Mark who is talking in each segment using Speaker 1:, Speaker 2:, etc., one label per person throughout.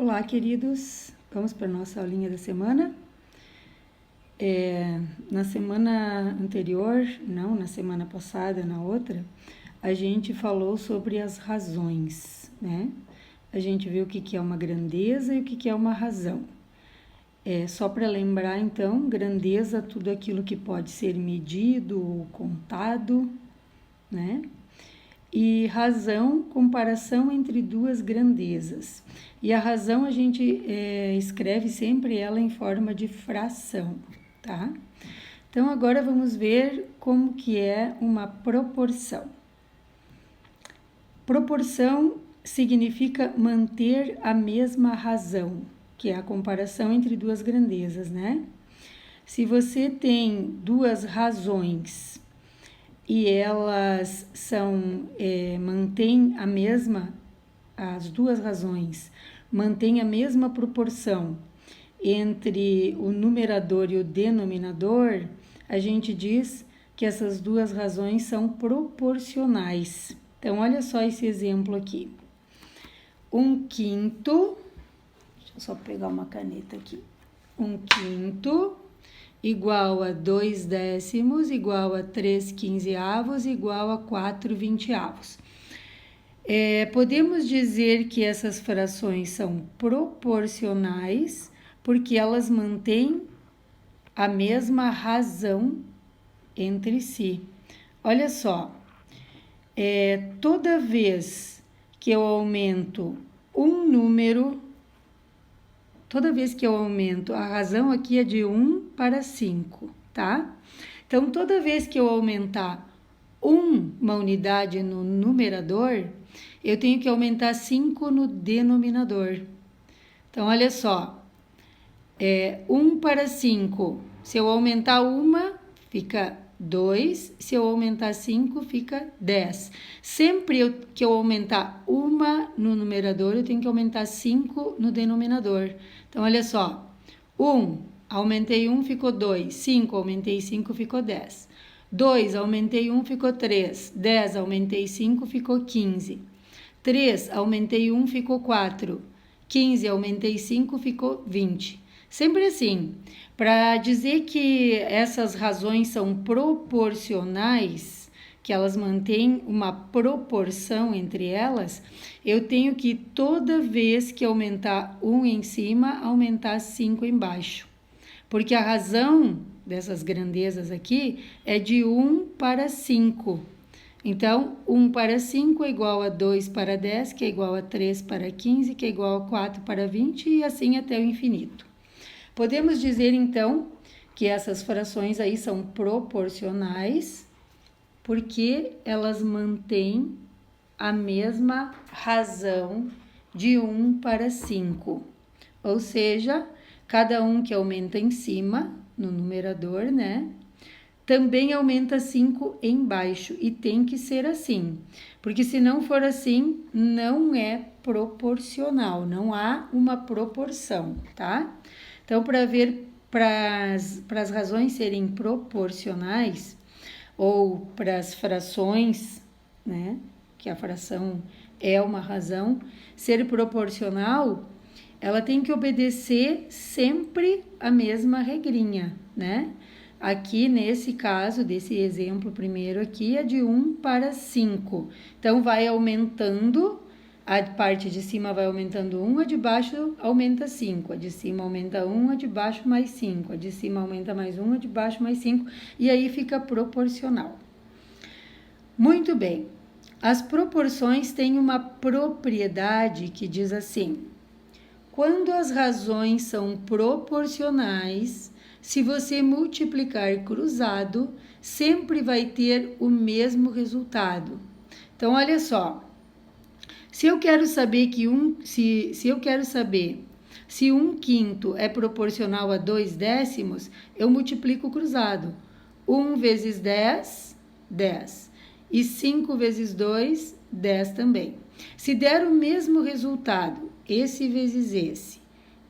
Speaker 1: Olá, queridos. Vamos para a nossa aulinha da semana. Na semana anterior, não, na semana passada, na outra, a gente falou sobre as razões, né? A gente viu o que é uma grandeza e o que é uma razão. Só para lembrar, então, grandeza, tudo aquilo que pode ser medido ou contado, né? E razão, comparação entre duas grandezas. E a razão a gente escreve sempre ela em forma de fração, tá? Então agora vamos ver como que é uma proporção. Proporção significa manter a mesma razão, que é a comparação entre duas grandezas, né? Se você tem duas razões e elas mantêm a mesma, as duas razões mantêm a mesma proporção entre o numerador e o denominador, a gente diz que essas duas razões são proporcionais. Então, olha só esse exemplo aqui. 1/5, deixa eu só pegar uma caneta aqui. 1/5 igual a 2 décimos, igual a 3 quinzeavos, igual a 4 vinteavos. Podemos dizer que essas frações são proporcionais porque elas mantêm a mesma razão entre si. Olha só, toda vez que eu aumento um número, toda vez que eu aumento, a razão aqui é de 1 para 5, tá? Então, toda vez que eu aumentar uma unidade no numerador, eu tenho que aumentar 5 no denominador. Então, olha só, 1 para 5, se eu aumentar uma, fica 2, se eu aumentar 5, fica 10. Sempre que eu aumentar uma no numerador, eu tenho que aumentar 5 no denominador. Então, olha só, 1, aumentei 1, ficou 2, 5, aumentei 5, ficou 10. 2, aumentei 1, ficou 3, 10, aumentei 5, ficou 15. 3, aumentei 1, ficou 4, 15, aumentei 5, ficou 20. Sempre assim, para dizer que essas razões são proporcionais, que elas mantêm uma proporção entre elas, eu tenho que toda vez que aumentar 1 em cima, aumentar 5 embaixo. Porque a razão dessas grandezas aqui é de 1 para 5. Então, 1 para 5 é igual a 2 para 10, que é igual a 3 para 15, que é igual a 4 para 20 e assim até o infinito. Podemos dizer, então, que essas frações aí são proporcionais porque elas mantêm a mesma razão de 1 para 5. Ou seja, cada um que aumenta em cima, no numerador, né? Também aumenta 5 embaixo e tem que ser assim, porque se não for assim, não é proporcional, não há uma proporção, tá? Então, para as razões serem proporcionais, ou para as frações, né, que a fração é uma razão, ser proporcional, ela tem que obedecer sempre a mesma regrinha, né? Aqui, nesse caso, desse exemplo primeiro aqui, é de 1 para 5. Então, vai aumentando, a parte de cima vai aumentando 1, a de baixo aumenta 5. A de cima aumenta 1, a de baixo mais 5. A de cima aumenta mais 1, a de baixo mais 5. E aí fica proporcional. Muito bem. As proporções têm uma propriedade que diz assim: quando as razões são proporcionais, se você multiplicar cruzado, sempre vai ter o mesmo resultado. Então, olha só. Se eu quero saber se 1/5 é proporcional a 2 décimos, eu multiplico cruzado. 1 vezes 10, 10. E 5 vezes 2, 10 também. Se der o mesmo resultado, esse vezes esse,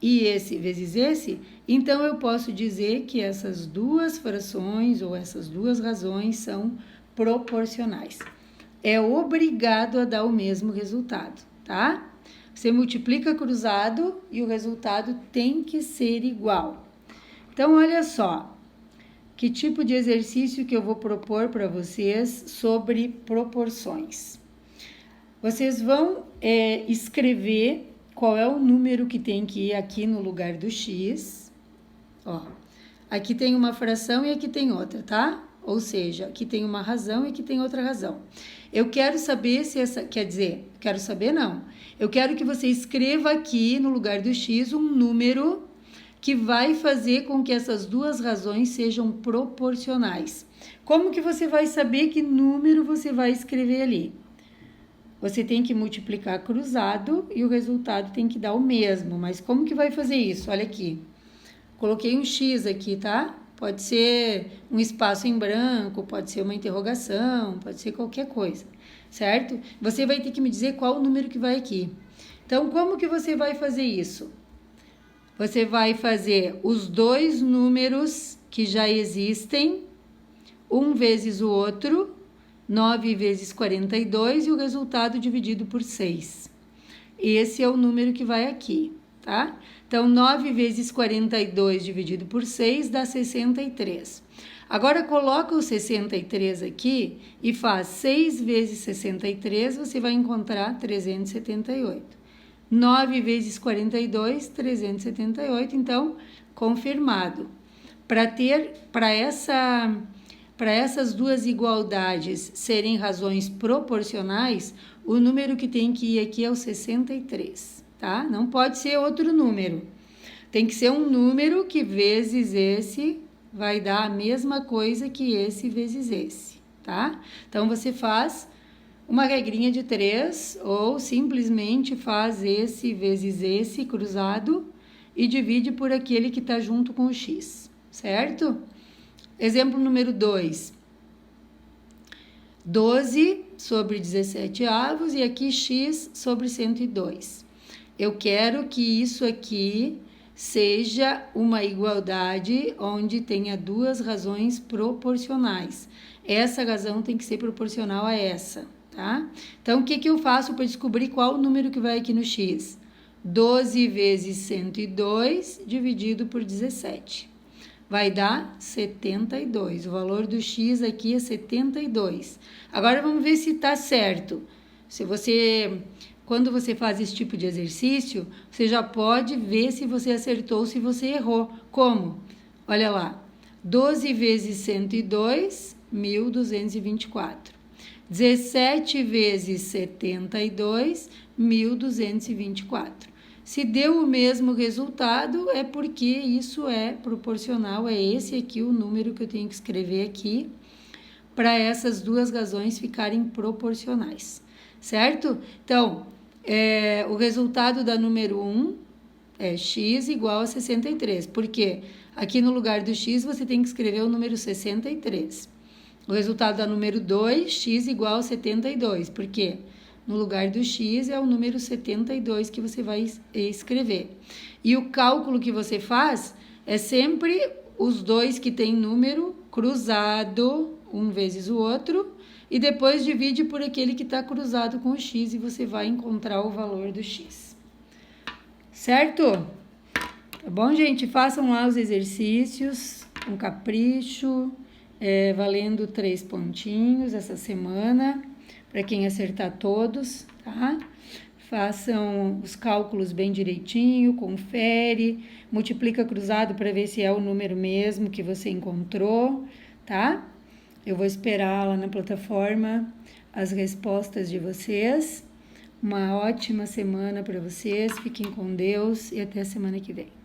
Speaker 1: e esse vezes esse, então eu posso dizer que essas duas frações ou essas duas razões são proporcionais. É obrigado a dar o mesmo resultado, tá? Você multiplica cruzado e o resultado tem que ser igual. Então, olha só, que tipo de exercício que eu vou propor para vocês sobre proporções. Vocês vão escrever qual é o número que tem que ir aqui no lugar do x. Ó, aqui tem uma fração e aqui tem outra, tá? Ou seja, aqui tem uma razão e aqui tem outra razão. Eu quero saber se essa... Quer dizer, quero saber não. Eu quero que você escreva aqui no lugar do x um número que vai fazer com que essas duas razões sejam proporcionais. Como que você vai saber que número você vai escrever ali? Você tem que multiplicar cruzado e o resultado tem que dar o mesmo. Mas como que vai fazer isso? Olha aqui. Coloquei um X aqui, tá? Pode ser um espaço em branco, pode ser uma interrogação, pode ser qualquer coisa, certo? Você vai ter que me dizer qual o número que vai aqui. Então, como que você vai fazer isso? Você vai fazer os dois números que já existem, um vezes o outro, 9 vezes 42 e o resultado dividido por 6. Esse é o número que vai aqui, tá? Então, 9 vezes 42 dividido por 6 dá 63. Agora, coloca o 63 aqui e faz 6 vezes 63, você vai encontrar 378. 9 vezes 42, 378. Então, confirmado. Para essas duas igualdades serem razões proporcionais, o número que tem que ir aqui é o 63, tá? Não pode ser outro número. Tem que ser um número que vezes esse vai dar a mesma coisa que esse vezes esse, tá? Então, você faz uma regrinha de 3 ou simplesmente faz esse vezes esse cruzado e divide por aquele que está junto com o x, certo? Exemplo número 2, 12 sobre 17 avos e aqui x sobre 102. Eu quero que isso aqui seja uma igualdade onde tenha duas razões proporcionais. Essa razão tem que ser proporcional a essa, tá? Então, o que eu faço para descobrir qual o número que vai aqui no x? 12 vezes 102 dividido por 17. Vai dar 72. O valor do x aqui é 72. Agora vamos ver se está certo. Quando você faz esse tipo de exercício, você já pode ver se você acertou ou se você errou. Como? Olha lá. 12 vezes 102, 1.224. 17 vezes 72, 1.224. Se deu o mesmo resultado, é porque isso é proporcional, é esse aqui o número que eu tenho que escrever aqui, para essas duas razões ficarem proporcionais, certo? Então, o resultado da número 1 é x igual a 63, porque aqui no lugar do x você tem que escrever o número 63. O resultado da número 2, x igual a 72, porque no lugar do x é o número 72 que você vai escrever. E o cálculo que você faz é sempre os dois que tem número cruzado, um vezes o outro, e depois divide por aquele que está cruzado com o x e você vai encontrar o valor do x. Certo? Tá bom, gente? Façam lá os exercícios com capricho, valendo 3 pontinhos essa semana. Para quem acertar todos, tá? Façam os cálculos bem direitinho, confere, multiplica cruzado para ver se é o número mesmo que você encontrou, tá? Eu vou esperar lá na plataforma as respostas de vocês. Uma ótima semana para vocês, fiquem com Deus e até a semana que vem.